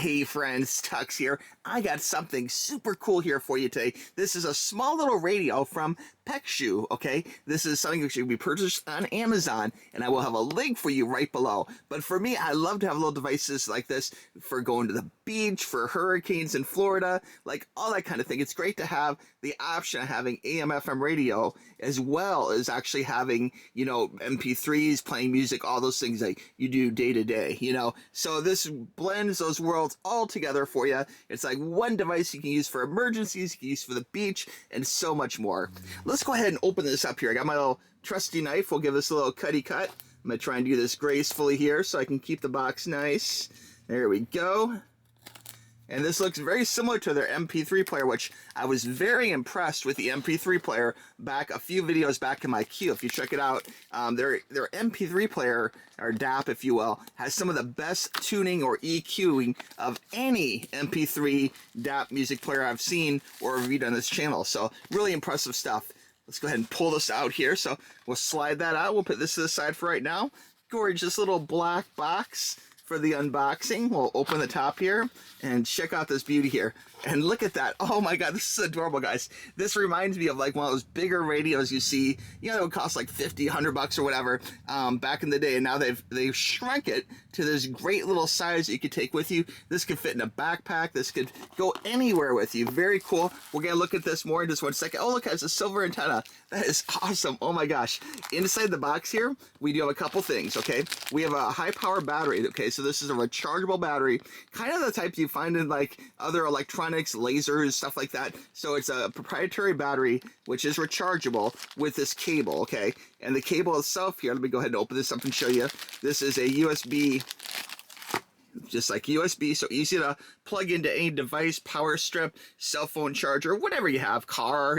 Hey friends, TUXX here. I got something super cool here for you today. This is a small little radio from Pecsu, okay? This is something that should be purchased on Amazon, and I will have a link for you right below. But for me, I love to have little devices like this for going to the beach, for hurricanes in Florida, like all that kind of thing. It's great to have the option of having AM/FM radio as well as actually having, MP3s, playing music, all those things that you do day to day, So this blends those worlds all together for you. It's like one device you can use for emergencies, you can use for the beach, and so much more. Let's go ahead and open this up here. I got my little trusty knife. We'll give this a little cutty cut. I'm going to try and do this gracefully here so I can keep the box nice. There we go. And this looks very similar to their MP3 player, which I was very impressed with the MP3 player back a few videos back in my queue. If you check it out, their MP3 player, or DAP, if you will, has some of the best tuning or EQing of any MP3 DAP music player I've seen or reviewed on this channel. So really impressive stuff. Let's go ahead and pull this out here. So we'll slide that out. We'll put this to the side for right now. Gorgeous little black box for the unboxing. We'll open the top here and check out this beauty here. And look at that. Oh my God, this is adorable, guys. This reminds me of like one of those bigger radios you see, it would cost like 50, 100 bucks or whatever back in the day. And now they've shrunk it to this great little size that you could take with you. This could fit in a backpack. This could go anywhere with you. Very cool. We're going to look at this more in just one second. Oh, look, it has a silver antenna. That is awesome. Oh my gosh. Inside the box here, we do have a couple things, okay? We have a high power battery, okay? So this is a rechargeable battery, kind of the type you find in like other electronics, lasers, stuff like that. So it's a proprietary battery, which is rechargeable with this cable, okay? And the cable itself here, let me go ahead and open this up and show you. This is a USB, just like USB, so easy to plug into any device, power strip, cell phone charger, whatever you have, car,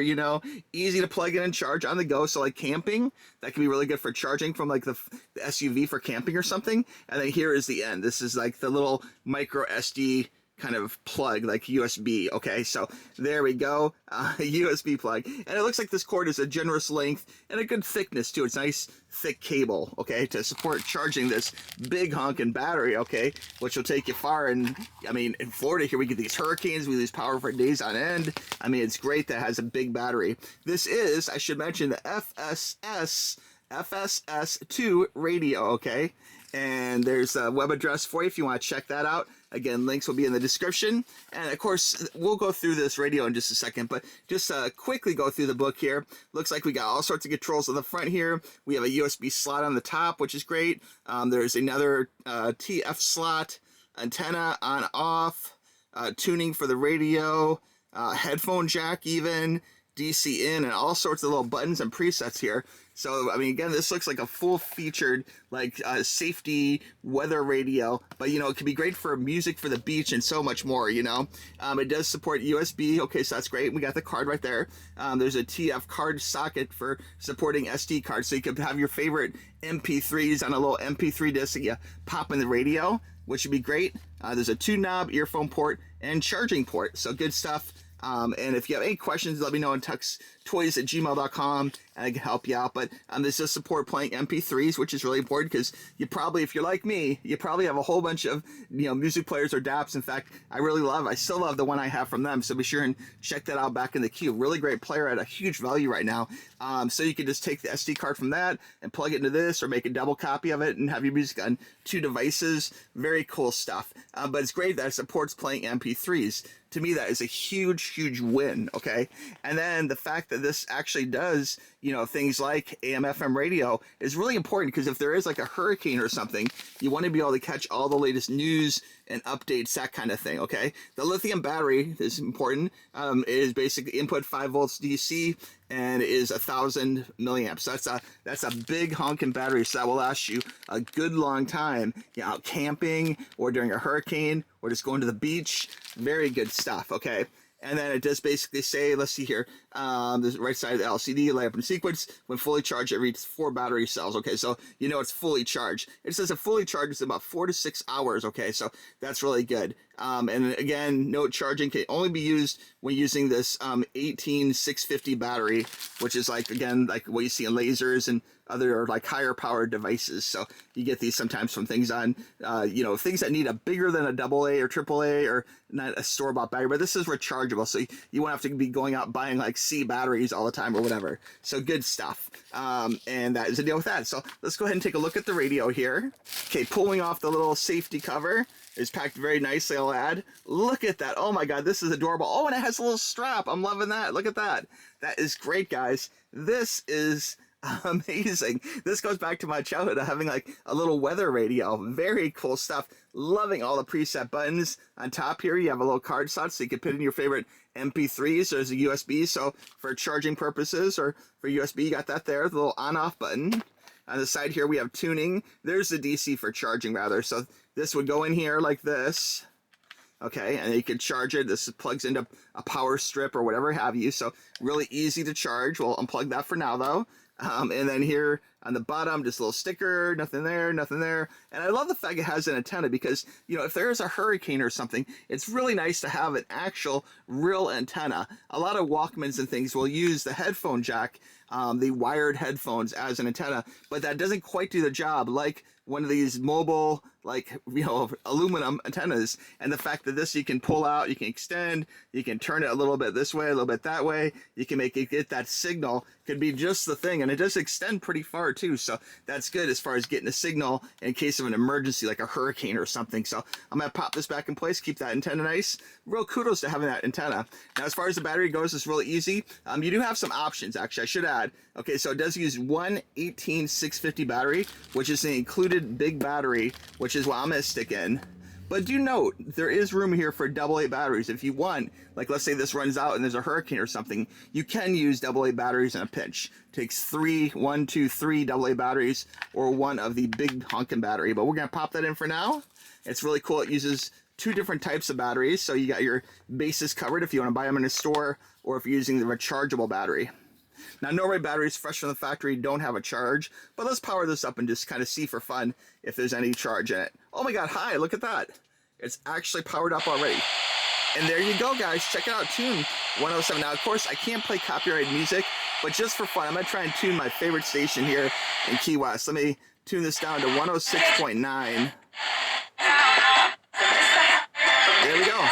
easy to plug in and charge on the go. So like camping, that can be really good for charging from like the SUV for camping or something. And then here is the end. This is like the little micro SD kind of plug, like USB. Okay, so there we go, USB plug, and it looks like this cord is a generous length and a good thickness too. It's nice thick cable, okay, to support charging this big honking battery, okay, which will take you far. And I mean, in Florida here, we get these hurricanes, we lose power for days on end. I mean, it's great that it has a big battery. This is, I should mention, the FSS2 radio, okay? And there's a web address for you if you want to check that out. Again, links will be in the description. And of course, we'll go through this radio in just a second, but just quickly go through the book here. Looks like we got all sorts of controls on the front here. We have a USB slot on the top, which is great. There's another TF slot, antenna on off, tuning for the radio, headphone jack even, DC in, and all sorts of little buttons and presets here. So, I mean, again, this looks like a full-featured, like, safety weather radio, but, it can be great for music for the beach and so much more, It does support USB, okay, so that's great. We got the card right there. There's a TF card socket for supporting SD cards, so you can have your favorite MP3s on a little MP3 disc that you pop in the radio, which would be great. There's a 2-knob earphone port and charging port, so good stuff. And if you have any questions, let me know on tuxtoys@gmail.com and I can help you out. But this does support playing MP3s, which is really important because you probably, if you're like me, you probably have a whole bunch of music players or DAPs. In fact, I still love the one I have from them. So be sure and check that out back in the queue. Really great player at a huge value right now. So you can just take the SD card from that and plug it into this, or make a double copy of it and have your music on 2 devices. Very cool stuff. But it's great that it supports playing MP3s. To me, that is a huge, huge win, okay? And then the fact that this actually does, things like AM/FM radio is really important, because if there is like a hurricane or something, you want to be able to catch all the latest news and updates, that kind of thing, okay? The lithium battery is important. It is basically input 5 volts DC and is 1,000 milliamps. That's a big honking battery, so that will last you a good long time, out camping or during a hurricane or just going to the beach. Very good stuff, okay? And then it does basically say, let's see here, the right side of the LCD, light up in sequence. When fully charged, it reads 4 battery cells. Okay, so it's fully charged. It says it fully charges in about 4 to 6 hours. Okay, so that's really good. And again, note charging can only be used when using this 18650 battery, which is like, again, like what you see in lasers and other like higher powered devices. So you get these sometimes from things on, you know, things that need a bigger than a AA or AAA or not a store-bought battery, but this is rechargeable. So you won't have to be going out buying like C batteries all the time or whatever. So good stuff. And that is the deal with that. So let's go ahead and take a look at the radio here. Okay, pulling off the little safety cover. It's packed very nicely, I'll add. Look at that. Oh my God, this is adorable. Oh, and it has a little strap. I'm loving that. Look at that. That is great, guys. This is amazing. This goes back to my childhood of having like a little weather radio. Very cool stuff. Loving all the preset buttons. On top here, you have a little card slot so you can put in your favorite MP3s. There's a USB, so for charging purposes or for USB, you got that there. The little on-off button. On the side here, we have tuning. There's the DC for charging, rather. So this would go in here like this. Okay, and you can charge it. This plugs into a power strip or whatever have you. So really easy to charge. We'll unplug that for now, though. And then here on the bottom, just a little sticker, nothing there, nothing there. And I love the fact it has an antenna because, you know, if there's a hurricane or something, it's really nice to have an actual real antenna. A lot of Walkmans and things will use the headphone jack, the wired headphones as an antenna, but that doesn't quite do the job like one of these mobile, like, you know, aluminum antennas. And the fact that this you can pull out, you can extend, you can turn it a little bit this way, a little bit that way, you can make it get that signal, could be just the thing. And it does extend pretty far too, so that's good as far as getting a signal in case of an emergency like a hurricane or something. So I'm gonna pop this back in place, keep that antenna nice. Real kudos to having that antenna. Now as far as the battery goes, it's really easy. You do have some options, actually, I should add. Okay, so it does use one 18650 battery, which is the included big battery, which is what I'm gonna stick in. But do note, there is room here for AA batteries. If you want, like let's say this runs out and there's a hurricane or something, you can use AA batteries in a pinch. It takes three AA batteries or one of the big honkin' battery. But we're gonna pop that in for now. It's really cool. It uses two different types of batteries. So you got your bases covered if you wanna buy them in a store or if you're using the rechargeable battery. Now, Norway batteries fresh from the factory don't have a charge, but let's power this up and just kind of see for fun if there's any charge in it. Oh my God, hi, look at that. It's actually powered up already. And there you go, guys. Check out Tune 107. Now, of course, I can't play copyrighted music, but just for fun, I'm going to try and tune my favorite station here in Key West. Let me tune this down to 106.9. There we go.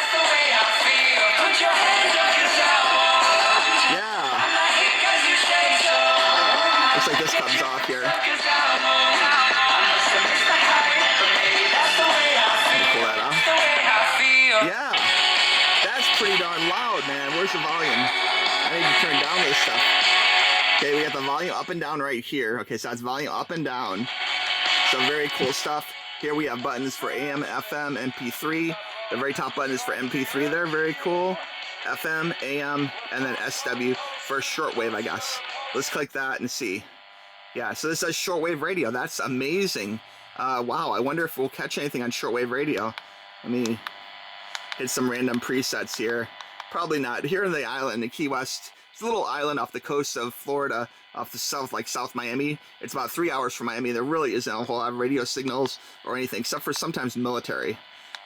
Looks like this comes off here. Pull that off. Yeah, that's pretty darn loud, man. Where's the volume? I need to turn down this stuff. Okay, we got the volume up and down right here. Okay, so that's volume up and down. So very cool stuff. Here we have buttons for AM, FM, MP3. The very top button is for MP3 there. Very cool. FM, AM, and then SW for shortwave, I guess. Let's click that and see. Yeah, so this says shortwave radio. That's amazing. Wow, I wonder if we'll catch anything on shortwave radio. Let me hit some random presets here. Probably not. Here in the island, in Key West, it's a little island off the coast of Florida, off the south, like South Miami. It's about 3 hours from Miami. There really isn't a whole lot of radio signals or anything, except for sometimes military.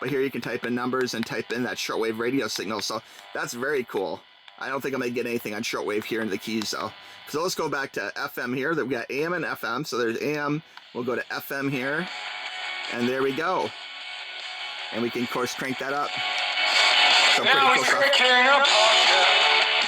But here you can type in numbers and type in that shortwave radio signal. So that's very cool. I don't think I'm going to get anything on shortwave here in the Keys, though. So let's go back to FM here. We got AM and FM. So there's AM. We'll go to FM here. And there we go. And we can, of course, crank that up. Some pretty cool stuff.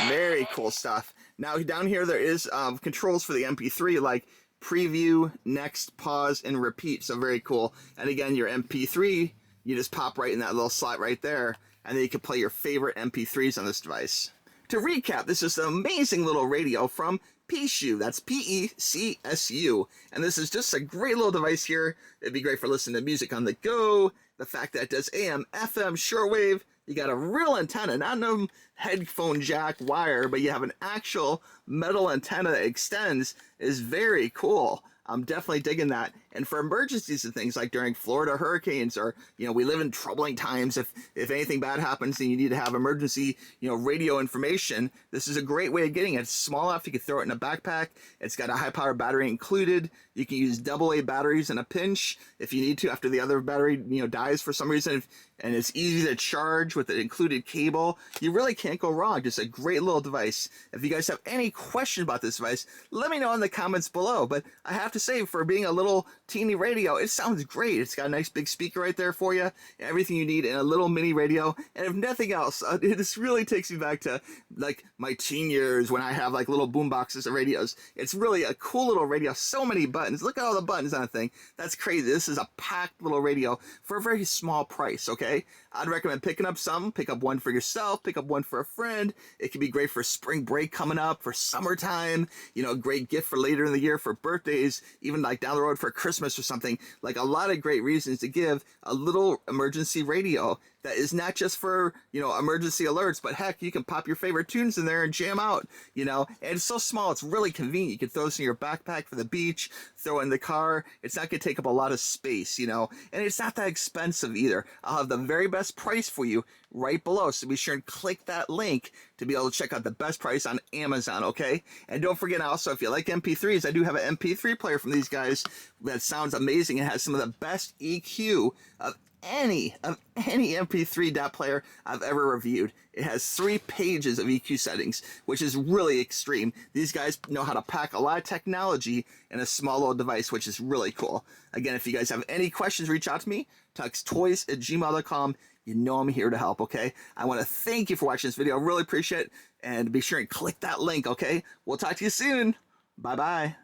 Very cool stuff. Now, down here, there is controls for the MP3, like preview, next, pause, and repeat. So very cool. And again, your MP3, you just pop right in that little slot right there. And then you can play your favorite MP3s on this device. To recap, this is an amazing little radio from Pecsu. That's P-E-C-S-U. And this is just a great little device here. It'd be great for listening to music on the go. The fact that it does AM, FM, shortwave. You got a real antenna, not no headphone jack wire, but you have an actual metal antenna that extends. Is very cool. I'm definitely digging that. And for emergencies and things like during Florida hurricanes, or, we live in troubling times. If anything bad happens and you need to have emergency, radio information, this is a great way of getting it. It's small enough, you can throw it in a backpack. It's got a high power battery included. You can use AA batteries in a pinch if you need to after the other battery, dies for some reason. And it's easy to charge with an included cable. You really can't go wrong. Just a great little device. If you guys have any question about this device, let me know in the comments below. But I have to say, for being a little teeny radio, it sounds great. It's got a nice big speaker right there for you. Everything you need in a little mini radio. And if nothing else, this really takes me back to like my teen years when I have like little boom boxes of radios. It's really a cool little radio. So many buttons. Look at all the buttons on the thing. That's crazy. This is a packed little radio for a very small price, okay? I'd recommend picking up some. Pick up one for yourself. Pick up one for a friend. It can be great for spring break coming up, for summertime. A great gift for later in the year, for birthdays, even like down the road for Christmas or something. Like a lot of great reasons to give a little emergency radio that is not just for, emergency alerts, but heck, you can pop your favorite tunes in there and jam out, and it's so small, it's really convenient. You can throw this in your backpack for the beach, throw it in the car. It's not going to take up a lot of space, and it's not that expensive either. I'll have the very best price for you right below, so be sure and click that link to be able to check out the best price on Amazon, okay? And don't forget also, if you like MP3s, I do have an MP3 player from these guys that sounds amazing. It has some of the best EQ of any MP3 DAT player I've ever reviewed. It has 3 pages of EQ settings, which is really extreme. These guys know how to pack a lot of technology in a small little device, which is really cool. Again, if you guys have any questions, reach out to me, tuxtoys@gmail.com. You know I'm here to help, okay? I want to thank you for watching this video. I really appreciate it. And be sure and click that link, okay? We'll talk to you soon. Bye-bye.